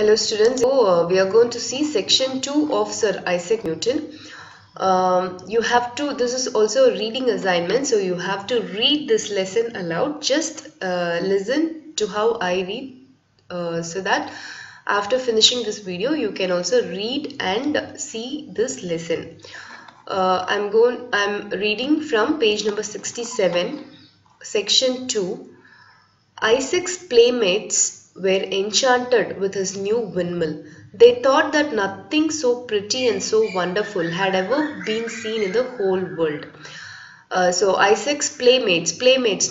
Hello students, we are going to see section 2 of Sir Isaac Newton. This is also a reading assignment, so you have to read this lesson aloud. Just listen to how I read so that after finishing this video, you can also read and see this lesson. I'm reading from page number 67, section 2. Isaac's playmates were enchanted with his new windmill. They thought that nothing so pretty and so wonderful had ever been seen in the whole world. So Isaac's playmates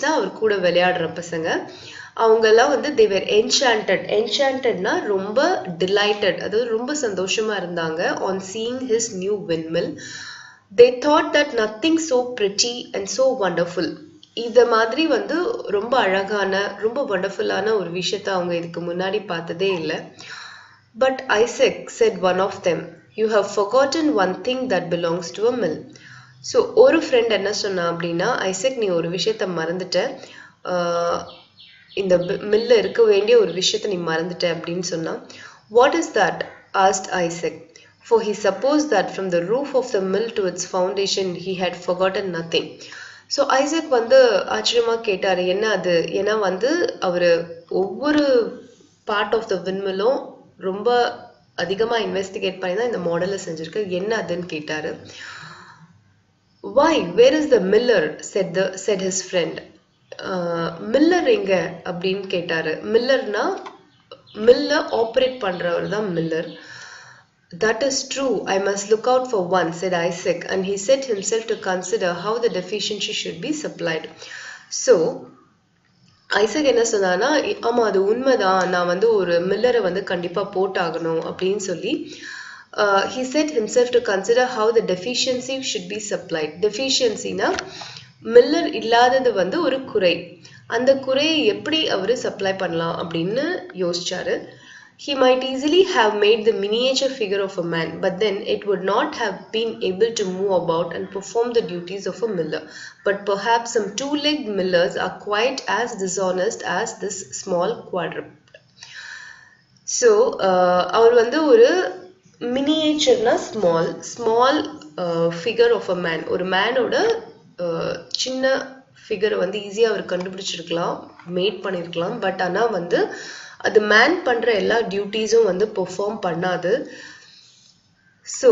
na அவர் கூட விளையாடுற பசங்க அவங்கெல்லாம் வந்து they were enchantedனா ரொம்ப delighted அதாவது ரொம்ப சந்தோஷமா இருந்தாங்க on seeing his new windmill. They thought that nothing so pretty and so wonderful. இந்த மாதிரி வந்து ரொம்ப அழகான ரொம்ப வண்டர்ஃபுல்லான ஒரு விஷயத்தை அவங்க இதுக்கு முன்னாடி பார்த்ததே இல்லை. But Isaac said one of them, you have forgotten one thing that belongs to a mill. So ஒரு ஃப்ரெண்ட் என்ன சொன்னா அப்படின்னா, ஐசக் நீ ஒரு விஷயத்த மறந்துட்ட, இந்த மில்ல இருக்க வேண்டிய ஒரு விஷயத்த நீ மறந்துட்ட அப்படின்னு சொன்னா. What is that? asked Isaac, for he supposed that from the roof of the mill to its foundation he had forgotten nothing. So Isaac வந்து ஆச்சரியமா கேட்டாரு, என்ன அது? ஏன்னா வந்து அவரு ஒவ்வொரு பார்ட் ஆஃப் த விண்மில்லும் ரொம்ப அதிகமா இன்வெஸ்டிகேட் பண்ணி தான் இந்த மாடலை செஞ்சிருக்கு. என்ன அதுன்னு கேட்டாரு. Why? Where is the miller? said his friend. Miller எங்க அப்படின்னு கேட்டாரு. மில்லர்னா மில்ல ஆப்ரேட் பண்றவர் தான் Miller. That is true. I must look out for one, said Isaac, and he set himself to consider how the deficiency should be supplied. So, Isaac என்ன சொன்னானா, ஆமா அது உண்மைதான், நான் வந்து ஒரு மில்லரை வந்து கண்டிப்பா போட்டாகணும் அப்படின்னு சொல்லி he set himself to consider how the deficiency should be supplied. Deficiencyனா மில்லர் இல்லாதது வந்து ஒரு குறை. அந்த குறையை எப்படி அவரு சப்ளை பண்ணலாம் அப்படின்னு யோசிச்சாரு. He might easily have made the miniature figure of a man, but then it would not have been able to move about and perform the duties of a miller. But perhaps some two-legged millers are quite as dishonest as this small quadruped. So, அவர் வந்து ஒரு miniatureனா small figure of a man. ஒரு மேனோட சின்ன ஃபிகரை வந்து ஈஸியாக அவர் கண்டுபிடிச்சிருக்கலாம், mat பண்ணியிருக்கலாம். But ஆனால் வந்து அது மேன் பண்ற எல்லா டியூட்டிஸும் வந்து பெர்ஃபார்ம் பண்ணாது. ஸோ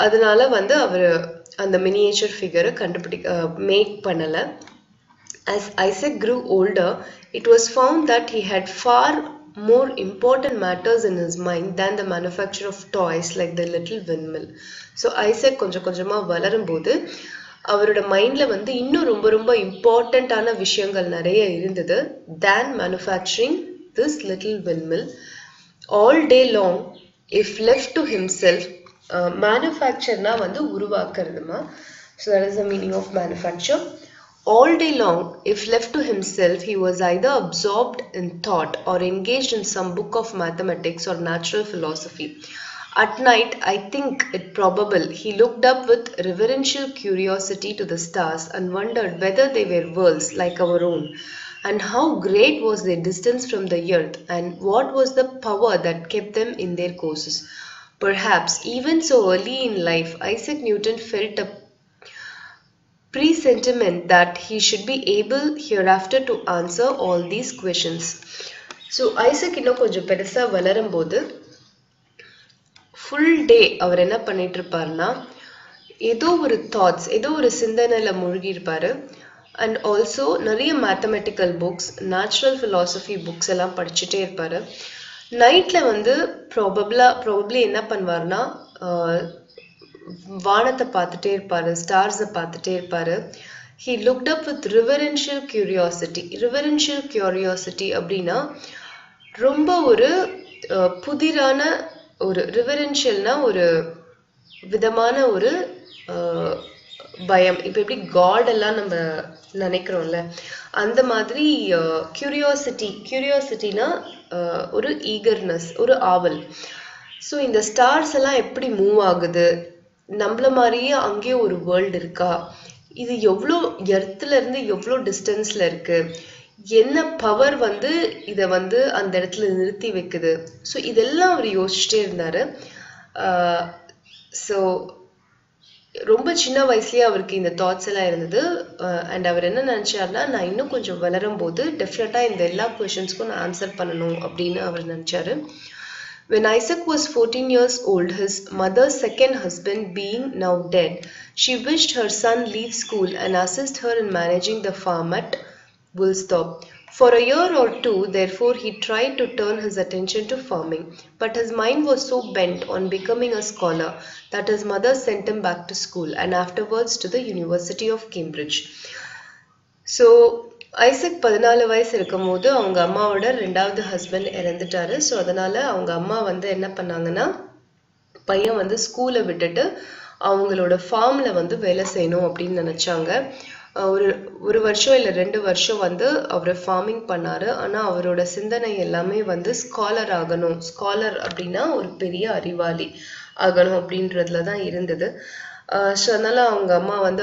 அதனால வந்து அவர் அந்த மினியேச்சர் ஃபிகரை மேக் பண்ணலை. As Isaac grew older, it was found that he had far more important matters in his mind than the manufacture of toys like the little windmill. So Isaac கொஞ்சம் கொஞ்சமாக வளரும்போது அவரோட மைண்ட்ல வந்து இன்னும் ரொம்ப ரொம்ப இம்பார்ட்டண்ட்டான விஷயங்கள் நிறைய இருந்தது than manufacturing this little windmill. All day long, if left to himself, manufacture na vandu uruvaakkuraduma. So that is the meaning of manufacture. All day long, if left to himself, he was either absorbed in thought or engaged in some book of mathematics or natural philosophy. At night, I think it probable, he looked up with reverential curiosity to the stars and wondered whether they were worlds like our own, and how great was their distance from the earth, and what was the power that kept them in their courses. Perhaps even so early in life, Isaac Newton felt a presentiment that he should be able hereafter to answer all these questions. So Isaac இன்னும் கொஞ்சம் பெருசா வளரும்போது full day அவர் என்ன பண்ணிட்டு இருப்பாருன்னா, ஏதோ ஒரு thoughts, ஏதோ ஒரு சிந்தனையில மூழ்கி இருப்பாரு. அண்ட் ஆல்சோ நிறைய mathematical books, natural philosophy books எல்லாம் படிச்சுட்டே இருப்பாரு. நைட்ல வந்து ப்ராபப்ளி என்ன பண்ணுவாருன்னா, வானத்தை பார்த்துட்டே இருப்பாரு, ஸ்டார்ஸை பார்த்துட்டே இருப்பாரு. He looked up with reverential curiosity. Reverential curiosity அப்படின்னா ரொம்ப ஒரு புதிரான ஒரு ரிவரென்ஷியல்னா ஒரு விதமான ஒரு பயம். இப்போ எப்படி காட் எல்லாம் நம்ம நினைக்கிறோம்ல, அந்த மாதிரி கியூரியாசிட்டினா ஒரு ஈகர்னஸ், ஒரு ஆவல். ஸோ இந்த ஸ்டார்ஸ் எல்லாம் எப்படி மூவ் ஆகுது, நம்மள மாதிரியே அங்கேயே ஒரு வேர்ல்டு இருக்கா, இது எவ்வளோ எர்த்துல இருந்து எவ்வளோ டிஸ்டன்ஸ்ல இருக்கு, என்ன பவர் வந்து இதை வந்து அந்த இடத்துல நிறுத்தி வைக்குது. ஸோ இதெல்லாம் அவர் யோசிச்சுட்டே இருந்தாரு. ஸோ ரொம்ப சின்ன வயசுலயே அவருக்கு இந்த தாட்ஸ் எல்லாம் இருந்தது. அண்ட் அவர் என்ன நினைச்சாருன்னா, நான் இன்னும் கொஞ்சம் வளரும் போது டெஃபினட்டா இந்த எல்லா கொஷின்ஸ்க்கும் நான் ஆன்சர் பண்ணணும் அப்படின்னு அவர் நினைச்சாரு. When Isaac was 14 years old, his mother's second husband being now dead, she wished her son leave school and assist her in managing the farm at Woolstop. For a year or two, therefore, he tried to turn his attention to farming, but his mind was so bent on becoming a scholar that his mother sent him back to school and afterwards to the University of Cambridge. So, Isaac 14 வயசு இருக்கும்போது அவங்க அம்மாவோட 2வது husband இறந்துட்டாரு. So அதனால அவங்க அம்மா வந்து என்ன பண்ணாங்கன்னா, பையன் வந்து ஸ்கூலை விட்டுட்டு அவங்களோட ஃபார்ம்ல வந்து வேலை செய்யணும் அப்படின்னு நினைச்சாங்க. ஒரு வருஷம் இல்லை 2 வருஷம் வந்து அவர் ஃபார்மிங் பண்ணாரு. ஆனால் அவரோட சிந்தனை எல்லாமே வந்து ஸ்காலர் ஆகணும், ஸ்காலர் அப்படின்னா ஒரு பெரிய அறிவாளி ஆகணும் அப்படின்றதுல தான் இருந்தது. ஸோ அதனால அவங்க அம்மா வந்து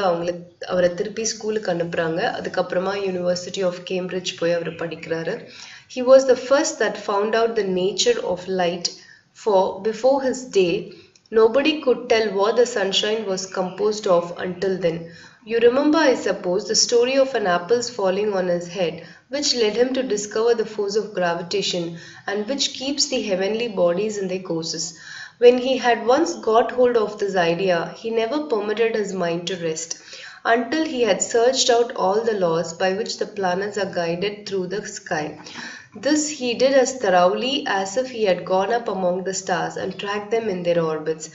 அவரை திருப்பி ஸ்கூலுக்கு அனுப்புறாங்க. அதுக்கப்புறமா யூனிவர்சிட்டி ஆஃப் கேம்பிரிட்ஜ் போய் அவர் படிக்கிறாரு. He was the first that found out the nature of light, for before his day nobody could tell what the sunshine was composed of until then. You remember, I suppose, the story of an apple's falling on his head, which led him to discover the force of gravitation and which keeps the heavenly bodies in their courses. When he had once got hold of this idea, he never permitted his mind to rest until he had searched out all the laws by which the planets are guided through the sky. This he did as thoroughly as if he had gone up among the stars and tracked them in their orbits.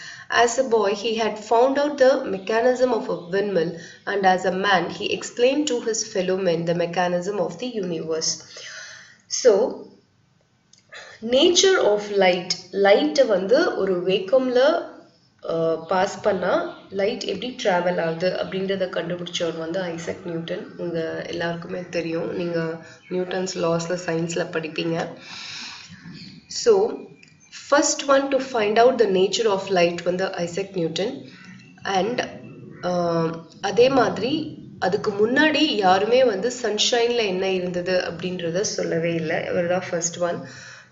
As a boy, he had found out the mechanism of a windmill, and as a man, he explained to his fellow men the mechanism of the universe. So, nature of லைட்டை வந்து ஒரு வேக்கம்ல pass பண்ணா light எப்படி travel ஆகுது அப்படின்றத கண்டுபிடிச்சவர் வந்து Isaac Newton. உங்க எல்லாருக்குமே தெரியும், நீங்க நியூட்டன்ஸ் லாஸ்ல சயின்ஸ்ல படிப்பீங்க. So first one to find out the nature of light வந்து ஐசக் நியூட்டன். அண்ட் அதே மாதிரி அதுக்கு முன்னாடி யாருமே வந்து சன்ஷைன்ல என்ன இருந்தது அப்படின்றத சொல்லவே இல்லை. இவர் தான் first one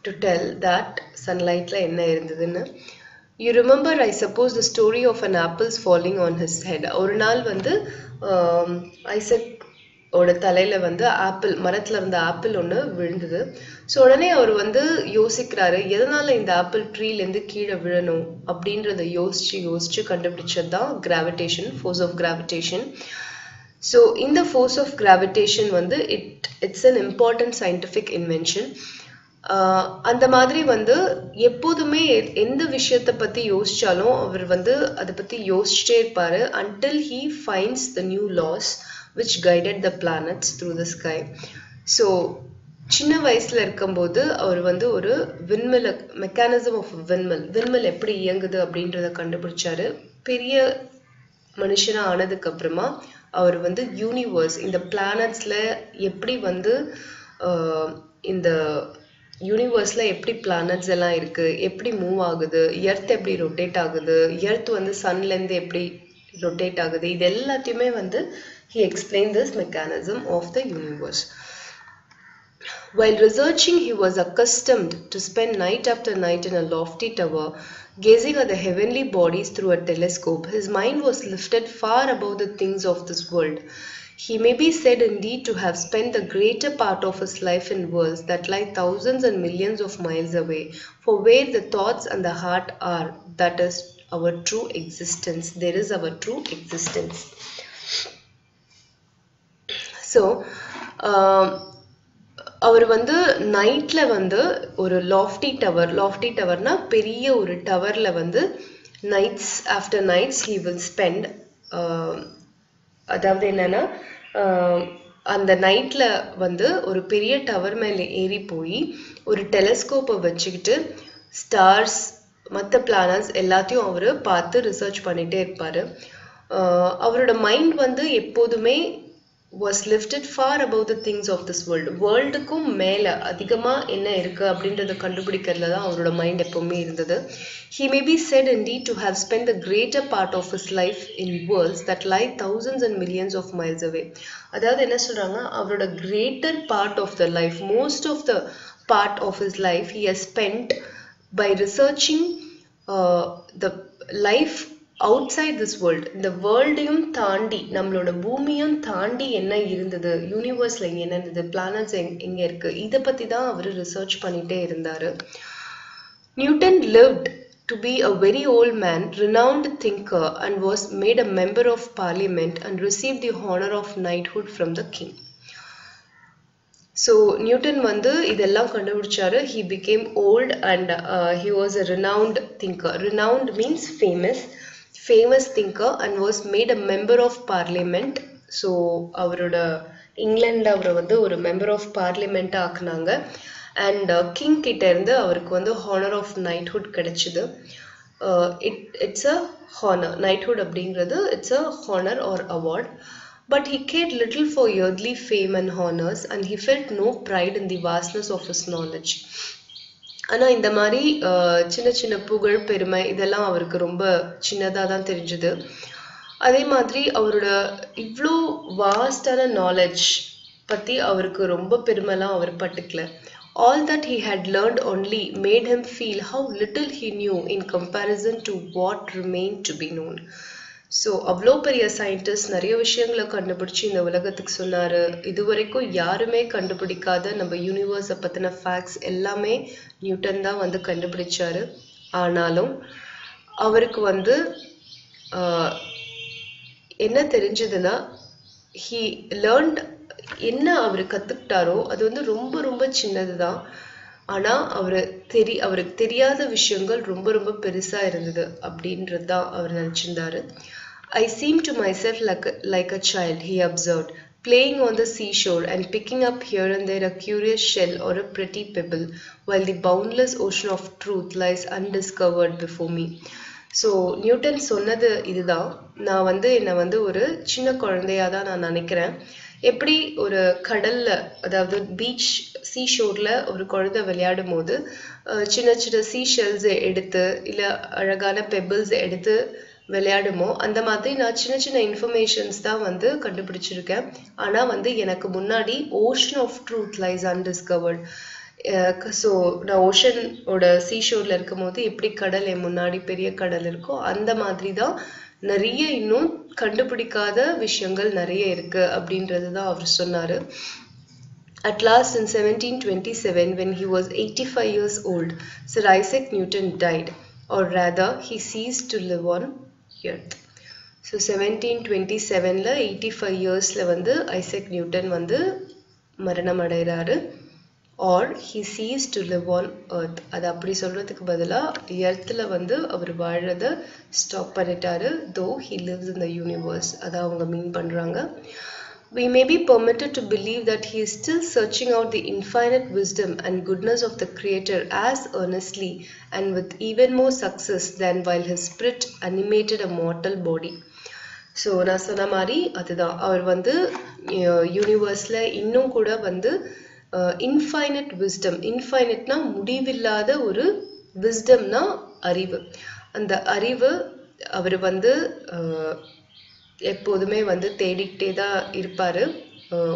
to tell that sunlightல என்ன இருந்ததுன்னு. You remember, I suppose, the story of an apple's falling on his head. ஒரு நாள் வந்து ஐசக் ஓட தலையில வந்து ஆப்பிள், மரத்துல இருந்த ஆப்பிள் ஒன்று விழுந்தது. ஸோ உடனே அவர் வந்து யோசிக்கிறாரு, எதனால இந்த ஆப்பிள் ட்ரீலேருந்து கீழே விழணும் அப்படின்றத யோசிச்சு கண்டுபிடிச்சது தான் gravitation, force of gravitation. So இந்த ஃபோர்ஸ் ஆஃப் கிராவிடேஷன் வந்து it's an important scientific invention. அந்த மாதிரி வந்து எப்போதுமே எந்த விஷயத்தை பற்றி யோசிச்சாலும் அவர் வந்து அதை பற்றி யோசிச்சுட்டே இருப்பார் until he finds the new laws which guided the planets through the sky. So சின்ன வயசில் இருக்கும்போது அவர் வந்து ஒரு விண்மில், மெக்கானிசம் ஆஃப் விண்மில் எப்படி இயங்குது அப்படின்றத கண்டுபிடிச்சாரு. பெரிய மனுஷனாக ஆனதுக்கு அப்புறமா அவர் வந்து யூனிவர்ஸ், இந்த பிளானட்ஸில் எப்படி வந்து இந்த யூனிவர்ஸ்ல எப்படி பிளானட்ஸ் எல்லாம் இருக்கு, எப்படி மூவ் ஆகுது, எர்த் எப்படி ரொட்டேட் ஆகுது, எர்த் வந்து சன்லேருந்து எப்படி ரொட்டேட் ஆகுது, இது எல்லாத்தையுமே வந்து he explained this mechanism of the universe. While researching, he was accustomed to spend night after night in a lofty tower, gazing at the heavenly bodies through a telescope. His mind was lifted far above the things of this world. He may be said indeed to have spent the greater part of his life in worlds that lie thousands and millions of miles away, for where the thoughts and the heart are, that is our true existence. There is our true existence. So, அவர் வந்து நைட்ல வந்து ஒரு lofty டவர்னா பெரிய ஒரு டவர்ல வந்து nights after nights he will spend. அதாவது என்னன்னா, அந்த நைட்ல வந்து ஒரு பெரிய டவர் மேலே ஏறி போய் ஒரு டெலஸ்கோப்பை வச்சுக்கிட்டு ஸ்டார்ஸ், மற்ற பிளானட்ஸ் எல்லாத்தையும் அவர் பார்த்து ரிசர்ச் பண்ணிட்டே இருப்பாரு. அவரோட மைண்ட் வந்து எப்போதுமே was lifted far above the things of this world. வேர்ல்டுக்கும் மேலே அதிகமாக என்ன இருக்குது அப்படின்றத கண்டுபிடிக்கிறதுல தான் அவரோட மைண்ட் எப்போவுமே இருந்தது. He may be said indeed to have spent the greater part of his life in worlds that lie thousands and millions of miles away. அதாவது என்ன சொல்கிறாங்க, அவரோட greater part of the life, most of the part of his life he has spent by researching the life outside this world. இந்த வேர்ல்டையும் தாண்டி, நம்மளோட பூமியும் தாண்டி என்ன இருந்தது, யூனிவர்ஸ்ல என்ன இருந்தது, பிளானட்ஸ் எங்க இருக்கு, இதை பத்தி தான் அவர் ரிசர்ச் பண்ணிட்டே இருந்தாரு. Newton lived to be a very old man, renowned thinker, and was made a member of parliament and received the honor of knighthood from the king. So Newton வந்து இதெல்லாம் கண்டுபிடிச்சாரு. He became old and he was a renowned thinker. Renowned means famous thinker and was made a member of parliament. So அவரோட இங்கிலாண்டில் அவரை வந்து ஒரு member of parliament ஆக்குனாங்க. And king கிட்ட இருந்து அவருக்கு வந்து ஹானர் ஆஃப் நைட்ஹுட் கிடைச்சிது. இட்ஸ் அ ஹானர், நைட்ஹுட் அப்படிங்கிறது it's a honour or award. But he cared little for earthly fame and honors, and he felt no pride in the vastness of his knowledge. ஆனால் இந்த மாதிரி சின்ன சின்ன புகழ், பெருமை இதெல்லாம் அவருக்கு ரொம்ப சின்னதாக தான் தெரிஞ்சுது. அதே மாதிரி அவரோட இவ்வளோ வாஸ்டான நாலேஜ் பற்றி அவருக்கு ரொம்ப பெருமைலாம் அவர் பட்டுக்கல. All that he had learned only made him feel how little he knew in comparison to what remained to be known. So அவ்வளோ பெரிய சயின்டிஸ்ட் நிறைய விஷயங்களை கண்டுபிடிச்சி இந்த உலகத்துக்கு சொன்னார். இதுவரைக்கும் யாருமே கண்டுபிடிக்காத நம்ம யூனிவர்ஸை பற்றின ஃபேக்ட்ஸ் எல்லாமே நியூட்டன் தான் வந்து கண்டுபிடிச்சாரு. ஆனாலும் அவருக்கு வந்து என்ன தெரிஞ்சதுன்னா, ஹீ லேர்ன்ட், என்ன அவர் கற்றுக்கிட்டாரோ அது வந்து ரொம்ப ரொம்ப சின்னது தான். ஆனால் அவருக்கு தெரியாத விஷயங்கள் ரொம்ப ரொம்ப பெருசாக இருந்தது அப்படின்றது தான் அவர் நினச்சிருந்தாரு. I seemed to myself like a child, he observed, playing on the seashore and picking up here and there a curious shell or a pretty pebble, while the boundless ocean of truth lies undiscovered before me. So Newton சொன்னது இதுதான். நான் வந்து என்னை வந்து ஒரு சின்ன குழந்தையாக தான் நான் நினைக்கிறேன். எப்படி ஒரு கடலில், அதாவது பீச் சீஷோரில் ஒரு குழந்தை விளையாடும் போது சின்ன சின்ன சீஷெல்ஸை எடுத்து இல்லை அழகான பெபிள்ஸ் எடுத்து விளையாடுமோ, அந்த மாதிரி நான் சின்ன சின்ன இன்ஃபர்மேஷன்ஸ் தான் வந்து கண்டுபிடிச்சிருக்கேன். ஆனால் வந்து எனக்கு முன்னாடி ocean of truth lies undiscovered. So நான் ஓஷனோட சீஷோரில் இருக்கும் போது எப்படி கடல் என் முன்னாடி பெரிய கடல் இருக்கோ அந்த மாதிரி தான் நிறைய இன்னும் கண்டுபிடிக்காத விஷயங்கள் நிறைய இருக்கு அப்படின்றது தான் அவர் சொன்னார். At last in 1727, when he was 85 years old, Sir Isaac Newton died, or rather he ceased to live on earth. So 1727ல 85 yearsல வந்து ஐசக் நியூட்டன் வந்து மரணம் அடைகிறாரு. or he ceased to live on earth. அது அப்படி சொல்றதுக்கு பதிலா எர்த்தில் வந்து அவர் வாழறத ஸ்டாப் பண்ணிட்டாரு. though he lives in the universe, அதை அவங்க மீன் பண்றாங்க. We may be permitted to believe that he is still searching out the infinite wisdom and goodness of the Creator as earnestly and with even more success than while his spirit animated a mortal body. So நான் சொன்ன மாதிரி அதுதான், அவர் வந்து யூனிவர்ஸில் இன்னும் கூட வந்து infinite wisdom, இன்ஃபைனட்னா முடிவில்லாத ஒரு விஸ்டம்னா அறிவு, அந்த அறிவு அவர் வந்து எப்போதுமே வந்து தேடிக்கிட்டே தான் இருப்பார்.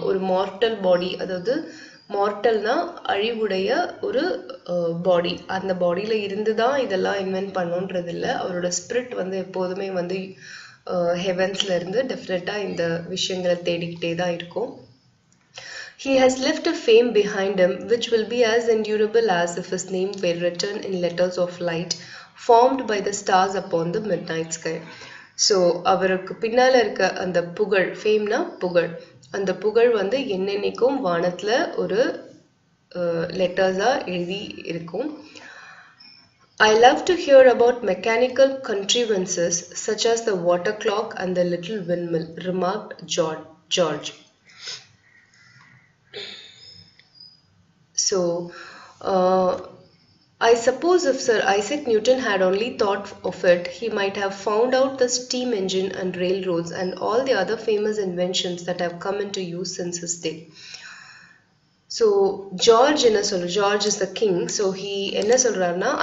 ஒரு மார்டல் பாடி, அதாவது மார்டல்னா அழிவுடைய ஒரு பாடி, அந்த பாடியில் இருந்து தான் இதெல்லாம் இன்வென்ட் பண்ணுன்றது இல்லை. அவரோட ஸ்பிரிட் வந்து எப்போதுமே வந்து ஹெவன்ஸ்ல இருந்து டெஃபினட்டாக இந்த விஷயங்களை தேடிக்கிட்டே தான் இருக்கும். He has left a fame behind him which will be as endurable as if his name were written in letters of light formed by the stars upon the midnight sky. So அவருக்கு பின்னால் இருக்க அந்த புகழ், ஃபேம்னா புகழ், அந்த புகழ் வந்து என்னென்னைக்கும் வானத்தில் ஒரு லெட்டர்ஸாக எழுதி இருக்கும். I love to hear about mechanical contrivances such as the water clock and the little windmill, remarked George. So I suppose if Sir Isaac Newton had only thought of it, he might have found out the steam engine and railroads and all the other famous inventions that have come into use since his day. So George George is the king. So he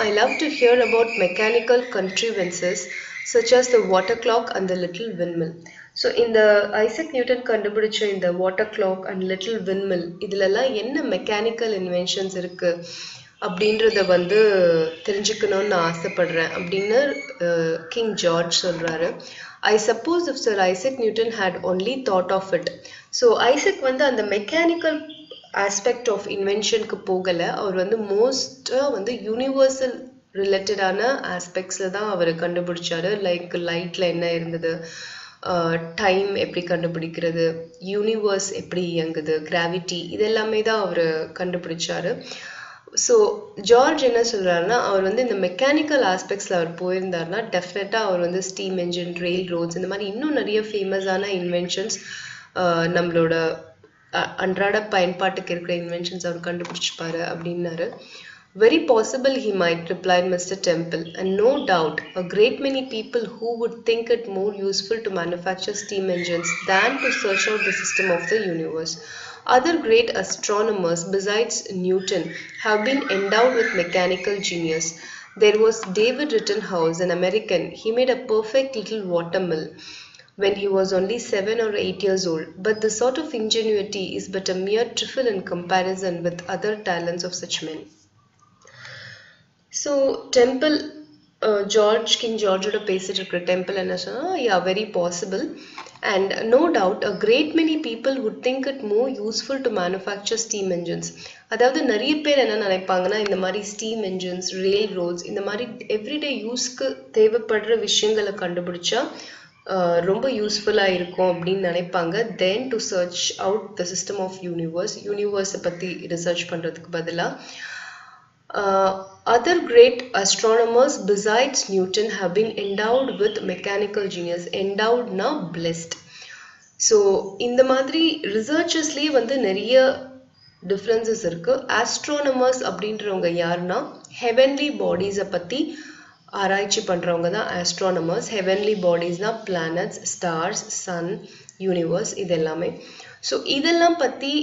I love to hear about mechanical contrivances such as the water clock and the little windmill. So in the Isaac Newton கண்டுபிடிச்ச இந்த water clock and little windmill இதுலலாம் என்ன mechanical inventions இருக்கு அப்படின்றத வந்து தெரிஞ்சுக்கணும்னு நான் ஆசைப்படுறேன் அப்படின்னு கிங் ஜார்ஜ் சொல்றாரு. I suppose if Sir Isaac Newton had only thought of it. So Isaac வந்து அந்த மெக்கானிக்கல் ஆஸ்பெக்ட் ஆஃப் இன்வென்ஷனுக்கு போகலை. அவர் வந்து மோஸ்ட்டாக வந்து யூனிவர்சல் ரிலேட்டடான ஆஸ்பெக்ட்ஸில் தான் அவர் கண்டுபிடிச்சாரு. லைக் லைட்டில் என்ன இருந்தது, டைம் எப்படி கண்டுபிடிக்கிறது, யூனிவர்ஸ் எப்படி இயங்குது, கிராவிட்டி, இதெல்லாமே தான் அவர் கண்டுபிடிச்சாரு. ஸோ ஜார்ஜ் என்ன சொல்கிறாருன்னா, அவர் வந்து இந்த மெக்கானிக்கல் ஆஸ்பெக்ட்ஸில் அவர் போயிருந்தாருன்னா டெஃபினட்டாக அவர் வந்து ஸ்டீம் என்ஜின், ரெயில் ரோட்ஸ், இந்த மாதிரி இன்னும் நிறைய ஃபேமஸான இன்வென்ஷன்ஸ், நம்மளோட அன்றாட பயன்பாட்டுக்கு இருக்கிற இன்வென்ஷன்ஸ் அவர் கண்டுபிடிச்சிப்பாரு அப்படின்னாரு. Very possible, he might, replied Mr. Temple, and no doubt a great many people who would think it more useful to manufacture steam engines than to search out the system of the universe. Other great astronomers besides Newton have been endowed with mechanical genius. There was David Rittenhouse, an American. He made a perfect little watermill when he was only 7 or 8 years old, but this sort of ingenuity is but a mere trifle in comparison with other talents of such men. So Temple, King George oda பேசிட்டு இருக்கிற Temple என்ன சொன்னா, yeah, very possible, and no doubt a great many people would think it more useful to manufacture steam engines. அதாவது நிறைய பேர் என்ன நினைப்பாங்கன்னா, இந்த மாதிரி ஸ்டீம் என்ஜின்ஸ், ரெயில் ரோட்ஸ், இந்த மாதிரி எவ்ரிடே யூஸ்க்கு தேவைப்படுற விஷயங்களை கண்டுபிடிச்சா ரொம்ப யூஸ்ஃபுல்லாக இருக்கும் அப்படின்னு நினைப்பாங்க. Then to search out the system of யூனிவர்ஸை பற்றி ரிசர்ச் பண்ணுறதுக்கு பதிலாக other great astronomers besides Newton have been endowed with mechanical genius. Endowed na blessed. So இந்த மாதிரி ரிசர்ச்சஸ்லேயே வந்து நிறைய டிஃப்ரென்சஸ் இருக்கு. ஆஸ்ட்ரோனமர்ஸ் அப்படின்றவங்க யாருன்னா, ஹெவன்லி பாடிஸை பற்றி ஆராய்ச்சி பண்ணுறவங்க தான் ஆஸ்ட்ரானமர்ஸ். ஹெவன்லி பாடிஸ்னால் பிளானட்ஸ், ஸ்டார்ஸ், சன், யூனிவர்ஸ், இது எல்லாமே. ஸோ இதெல்லாம் பற்றி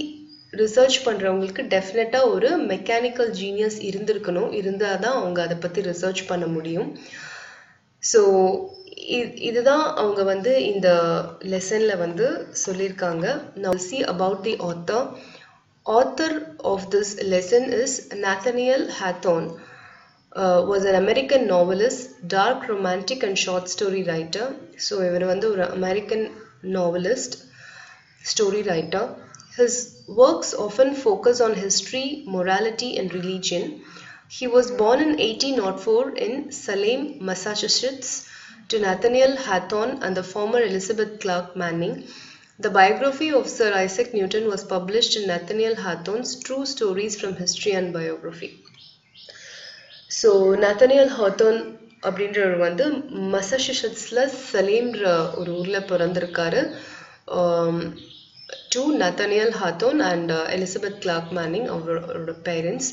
ரிசர்ச் பண்ணுறவங்களுக்கு டெஃபினட்டாக ஒரு மெக்கானிக்கல் ஜீனியஸ் இருந்திருக்கணும். இருந்தால் தான் அவங்க அதை பற்றி ரிசர்ச் பண்ண முடியும். ஸோ இதுதான் அவங்க வந்து இந்த லெசனில் வந்து சொல்லியிருக்காங்க. Now see about the author. Author of this lesson is Nathaniel Hawthorne. Was an American novelist, dark romantic and short story writer. So இவர் வந்து ஒரு American novelist, story writer. His works often focus on history, morality and religion. He was born in 1804 in Salem, Massachusetts, to Nathaniel Hawthorne and the former Elizabeth Clark Manning. The biography of Sir Isaac Newton was published in Nathaniel Hawthorne's True Stories from History and Biography. So Nathaniel Hawthorne அப்படின்றவர் வந்து மசாச்சுசெட்ஸில் சலேம்ன்ற ஒரு ஊரில் பிறந்திருக்காரு. To Nathaniel Hawthorne and Elizabeth Clark Manning அவரோட parents.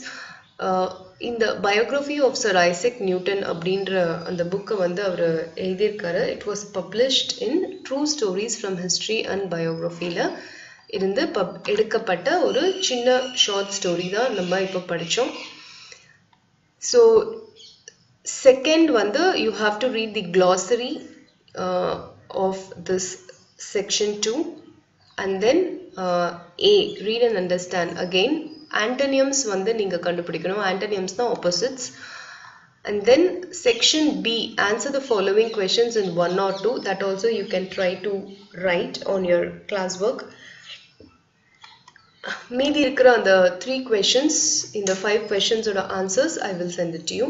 இந்த biography of sir Isaac Newton அப்படின்ற அந்த புக்கை வந்து அவர் எழுதியிருக்காரு. It was published in true stories from history and பயோகிராஃபியில் இருந்து எடுக்கப்பட்ட ஒரு சின்ன ஷார்ட் ஸ்டோரி தான் நம்ம இப்போ படித்தோம். So second வந்து you have to read the glossary of this section 2, and then A, read and understand. Again antonyms வந்து நீங்க கண்டுபிடிக்கணும். antonyms தான் opposites. And then section B, answer the following questions in 1 or 2. That also you can try to write on your classwork. மீதி இருக்கிற அந்த 3 questions, இந்த 5 questions ஓட answers I will send it to you.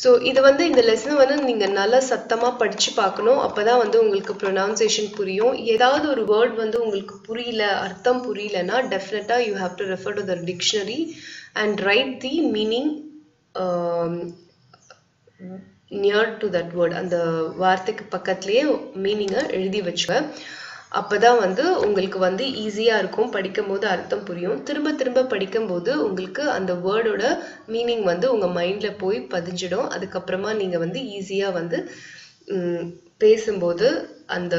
So இது வந்து இந்த லெசனை வந்து நீங்கள் நல்லா சத்தமாக படித்து பார்க்கணும். அப்போ தான் வந்து உங்களுக்கு ப்ரொனவுன்சியேஷன் புரியும். ஏதாவது ஒரு வேர்ட் வந்து உங்களுக்கு புரியல, அர்த்தம் புரியலன்னா டெஃபினட்டாக you have to refer to the dictionary and right the meaning near to that word. அந்த வார்த்தைக்கு பக்கத்துலேயே மீனிங்கை எழுதி வச்சுக்க. அப்பதான் வந்து உங்களுக்கு வந்து ஈஸியா இருக்கும், படிக்கும்போது அர்த்தம் புரியும். திரும்ப திரும்ப படிக்கும்போது உங்களுக்கு அந்த வேர்டோட மீனிங் வந்து உங்க மைண்ட்ல போய் பதிஞ்சிடும். அதுக்கப்புறமா நீங்க வந்து ஈஸியா வந்து பேசும்போது அந்த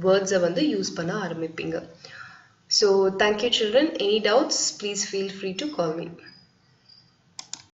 வேர்ட்ஸை வந்து யூஸ் பண்ண ஆரம்பிப்பீங்க. So thank you children. Any doubts, please feel free to call me.